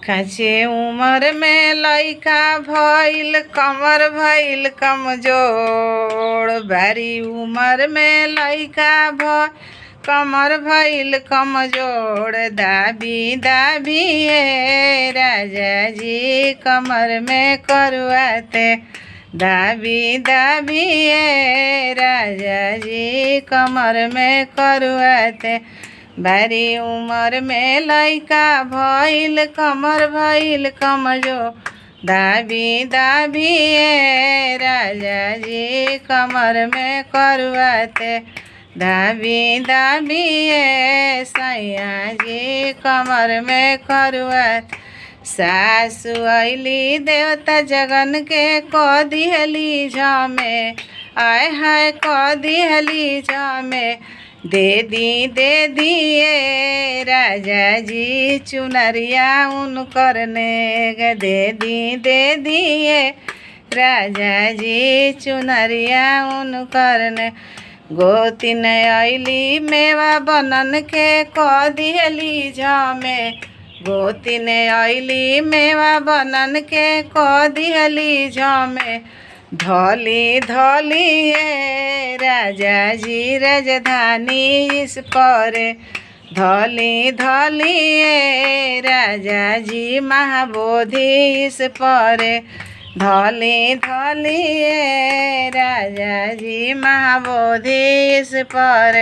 काचे उमर में लइका भइल कमर भइल कमजोर। बारी उमर में लइका कमर भइल कमजोर। दाबी दाबी राजा जी कमर में करुआते। दाबी दाबी राजा जी कमर में करुआते। बारी उमर में लइका भइल कमर भइल कमजोर। दाबी दाबी राजा जी कमर में करुआते। दाबी दाबी सैया जी कमर में करुआते। सासु अइली देवता जगन के क दिहली झमे। आय हाय क दिहली झमे। दे दिए राजा जी चुनरिया उन करने। दे दिए राजा जी चुनरिया उन करने। गोतिन अइली मेवा बनन के क दिहली झमे। गोतिन अइली मेवा बनन के क दिहली झमे। धली धली राजा जी राजधानी इस पर। धली धली राजा जी महाबोधि इस पर। धली धली राजा जी महाबोधि इस पर।